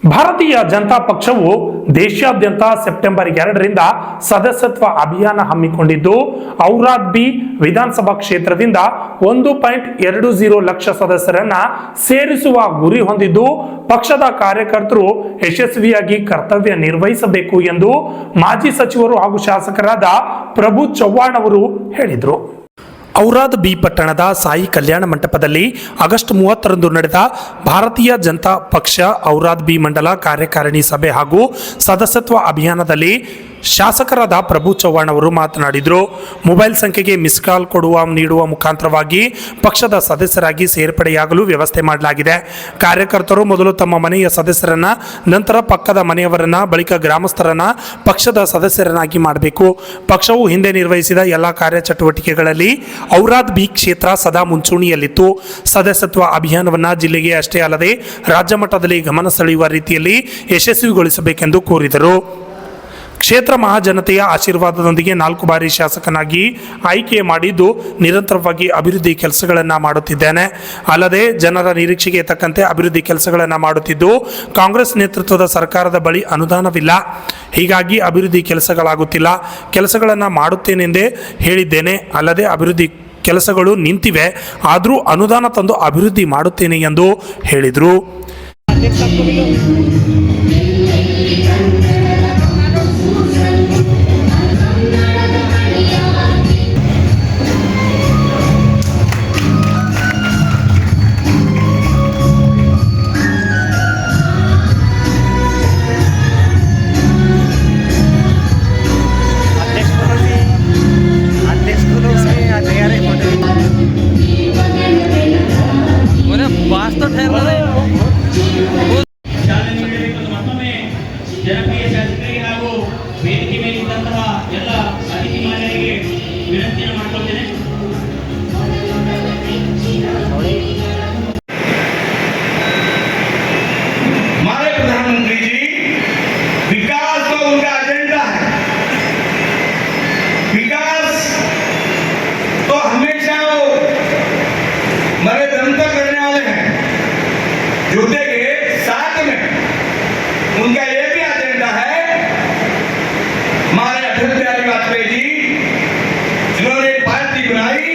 ಭಾರತೀಯ ಜನತಾ ಪಕ್ಷವು ದೇಶಾದ್ಯಂತ ಸೆಪ್ಟೆಂಬರ್ 2ರಿಂದ ಸದಸ್ಯತ್ವ ಅಭಿಯಾನ ಹಮ್ಮಿಕೊಂಡಿದ್ದು, ಔರಾದ್ ಬಿ ವಿಧಾನಸಭಾ ಕ್ಷೇತ್ರದಿಂದ 1.20 ಲಕ್ಷ ಸದಸ್ಯರನ್ನ ಸೇರಿಸುವ ಗುರಿ ಹೊಂದಿದ್ದು, ಪಕ್ಷದ ಕಾರ್ಯಕರ್ತರು ಯಶಸ್ವಿಯಾಗಿ ಕರ್ತವ್ಯ ನಿರ್ವಹಿಸಬೇಕು ಎಂದು ಮಾಜಿ ಸಚಿವರು ಹಾಗೂ ಶಾಸಕರಾದ ಪ್ರಭು ಚವ್ಹಾಣ್ ಅವರು ಹೇಳಿದರು. ಔರಾದ್ ಬಿ ಪಟ್ಟಣದ ಸಾಯಿ ಕಲ್ಯಾಣ ಮಂಟಪದಲ್ಲಿ ಆಗಸ್ಟ್ 30ರಂದು ನಡೆದ ಭಾರತೀಯ ಜನತಾ ಪಕ್ಷ ಔರಾದ್ ಬಿ ಮಂಡಲ ಕಾರ್ಯಕಾರಿಣಿ ಸಭೆ ಹಾಗೂ ಸದಸ್ಯತ್ವ ಅಭಿಯಾನದಲ್ಲಿ ಶಾಸಕರಾದ ಪ್ರಭು ಚವ್ಹಾಣ್ ಅವರು ಮಾತನಾಡಿದರು. ಮೊಬೈಲ್ ಸಂಖ್ಯೆಗೆ ಮಿಸ್ ಕಾಲ್ ನೀಡುವ ಮುಖಾಂತರವಾಗಿ ಪಕ್ಷದ ಸದಸ್ಯರಾಗಿ ಸೇರ್ಪಡೆಯಾಗಲು ವ್ಯವಸ್ಥೆ ಮಾಡಲಾಗಿದೆ. ಕಾರ್ಯಕರ್ತರು ಮೊದಲು ತಮ್ಮ ಮನೆಯ ಸದಸ್ಯರನ್ನ, ನಂತರ ಪಕ್ಕದ ಮನೆಯವರನ್ನ, ಬಳಿಕ ಗ್ರಾಮಸ್ಥರನ್ನ ಪಕ್ಷದ ಸದಸ್ಯರನ್ನಾಗಿ ಮಾಡಬೇಕು. ಪಕ್ಷವು ಹಿಂದೆ ನಿರ್ವಹಿಸಿದ ಎಲ್ಲ ಕಾರ್ಯಚಟುವಟಿಕೆಗಳಲ್ಲಿ ಔರಾದ್ ಬಿ ಕ್ಷೇತ್ರ ಸದಾ ಮುಂಚೂಣಿಯಲ್ಲಿತ್ತು. ಸದಸ್ಯತ್ವ ಅಭಿಯಾನವನ್ನು ಜಿಲ್ಲೆಗೆ ಅಷ್ಟೇ ಅಲ್ಲದೆ ರಾಜ್ಯ ಮಟ್ಟದಲ್ಲಿ ಗಮನ ಸೆಳೆಯುವ ರೀತಿಯಲ್ಲಿ ಯಶಸ್ವಿಗೊಳಿಸಬೇಕೆಂದು ಕೋರಿದರು. ಕ್ಷೇತ್ರ ಮಹಾಜನತೆಯ ಆಶೀರ್ವಾದದೊಂದಿಗೆ 4 ಬಾರಿ ಶಾಸಕನಾಗಿ ಆಯ್ಕೆ ಮಾಡಿದ್ದು, ನಿರಂತರವಾಗಿ ಅಭಿವೃದ್ಧಿ ಕೆಲಸಗಳನ್ನು ಮಾಡುತ್ತಿದ್ದೇನೆ. ಅಲ್ಲದೆ ಜನರ ನಿರೀಕ್ಷೆಗೆ ತಕ್ಕಂತೆ ಅಭಿವೃದ್ಧಿ ಕೆಲಸಗಳನ್ನು ಮಾಡುತ್ತಿದ್ದು, ಕಾಂಗ್ರೆಸ್ ನೇತೃತ್ವದ ಸರ್ಕಾರದ ಬಳಿ ಅನುದಾನವಿಲ್ಲ. ಹೀಗಾಗಿ ಅಭಿವೃದ್ಧಿ ಕೆಲಸಗಳಾಗುತ್ತಿಲ್ಲ. ಕೆಲಸಗಳನ್ನು ಮಾಡುತ್ತೇನೆಂದೇ ಹೇಳಿದ್ದೇನೆ. ಅಲ್ಲದೆ ಅಭಿವೃದ್ಧಿ ಕೆಲಸಗಳು ನಿಂತಿವೆ, ಆದರೂ ಅನುದಾನ ತಂದು ಅಭಿವೃದ್ಧಿ ಮಾಡುತ್ತೇನೆ ಎಂದು ಹೇಳಿದರು. ಜನಪ್ರಿಯ ಶಾಸಕರಿಗೆ ಹಾಗೂ ವೇದಿಕೆ ಮೇಲಿದ್ದಂತಹ ಎಲ್ಲ ಅತಿಥಿ ಮಾನ್ಯರಿಗೆ ವಿನಂತಿಯನ್ನು ಮಾಡಿಕೊಳ್ತೇನೆ. हमारे प्रधानमंत्री जी विकास तो उनका एजेंडा है. विकास तो हमेशा वो मरे दम तक करने वाले हैं. जूते के साथ में उनका ये भी एजेंडा है. हमारे अटल बिहारी वाजपेयी जी जिन्होंने एक पार्टी बनाई,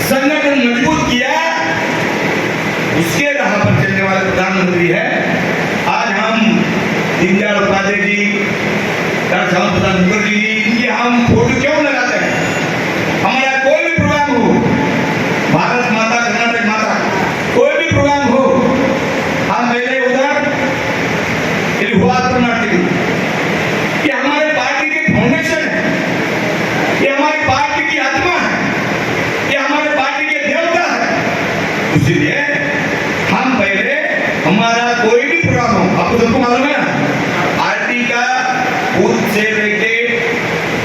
संगठन मजबूत किया, उसके राह पर चलने वाले प्रधानमंत्री है. आज हम दीनदयाल उपाध्याय जी, डॉक्टर श्यामा प्रसाद मुखर्जी जी, इनकी हम फोटो क्यों लगाते हैं? हमारा कोई भी प्रोग्राम हो, भारत माता, कर्नाटक माता, कोई भी प्रोग्राम हो, हम पहले उधर हुआ करते. ये हमारे पार्टी की फाउंडेशन है, ये हमारी पार्टी की आत्मा है, ये हमारे पार्टी के देवता है. इसलिए हम पहले हमारा कोई भी प्रोग्राम हो, आपको सबको मालूम है ना, पार्टी का बूथ से लेके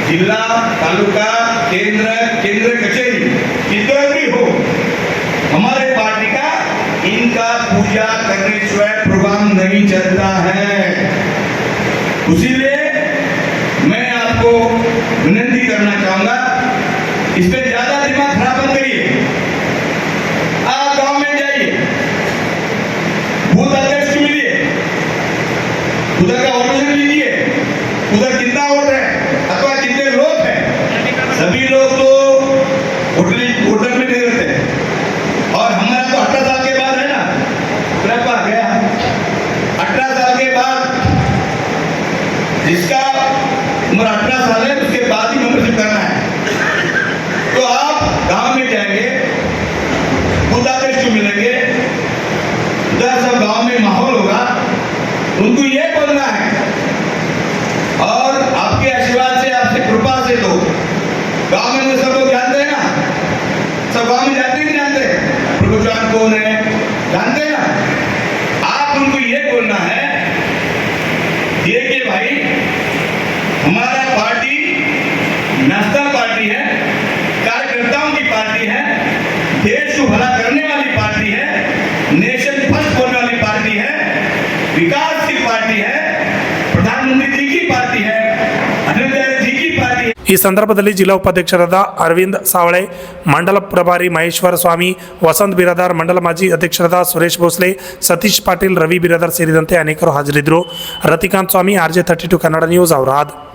जिला, तालुका, केंद्र कचेरी, जितना भी हो, हमारे पार्टी का इनका पूजा करने सिवाय प्रोग्राम नहीं चलता है. इसीलिए मैं आपको विनती करना चाहूंगा, इस पे ज्यादा दिमाग खराब मत करिए. आप गांव में जाइए, बूथ अध्यक्ष को मिलिए, उधर का ऑर्गेनाइजेशन लीजिए, उधर कितना वोट है अथवा कितने लोग हैं. सभी लोग तो वोटर में नहीं रहते. और हमारा तो 18 साल के बाद है ना, आ गया 18 साल के बाद, जिसका उम्र 18 साल है उसके बाद ही मेंबरशिप करना है. तो आप गांव में जाएंगे, बुद्धादेश को मिलेंगे, उधर सब गांव में माहौल होगा, उनको ये बोलना है. और आपके आशीर्वाद से, आपसे कृपा से तो गांव में सब लोग जानते हैं ना, सब गांव में जानते नहीं जानते प्रभु चव्हाण कौन है, जानते हैं ना. आप उनको ये बोलना है ये कि भाई हमारा पार्टी नेशनल पार्टी है, कार्यकर्ताओं की पार्टी है, देश को भला करने वाली पार्टी है, नेशन फर्स्ट बोलने वाली पार्टी है, विकास की पार्टी है, प्रधानमंत्री जी की पार्टी है, अटल बिहारी जी की पार्टी है. ಈ ಸಂದರ್ಭದಲ್ಲಿ ಜಿಲ್ಲಾ ಉಪಾಧ್ಯಕ್ಷರಾದ ಅರವಿಂದ್ ಸಾವಳೆ, ಮಂಡಲ ಪ್ರಭಾರಿ ಮಹೇಶ್ವರ ಸ್ವಾಮಿ, ವಸಂತ್ ಬಿರಾದಾರ್, ಮಂಡಲ ಮಾಜಿ ಅಧ್ಯಕ್ಷರಾದ ಸುರೇಶ್ ಭೋಸ್ಲೆ, ಸತೀಶ್ ಪಾಟೀಲ್, ರವಿ ಬಿರಾದಾರ್ ಸೇರಿದಂತೆ ಅನೇಕರು ಹಾಜರಿದ್ದರು. ರತಿಕಾಂತ್ ಸ್ವಾಮಿ, RJ32 ಕನ್ನಡ ನ್ಯೂಸ್, ಔರಾದ್.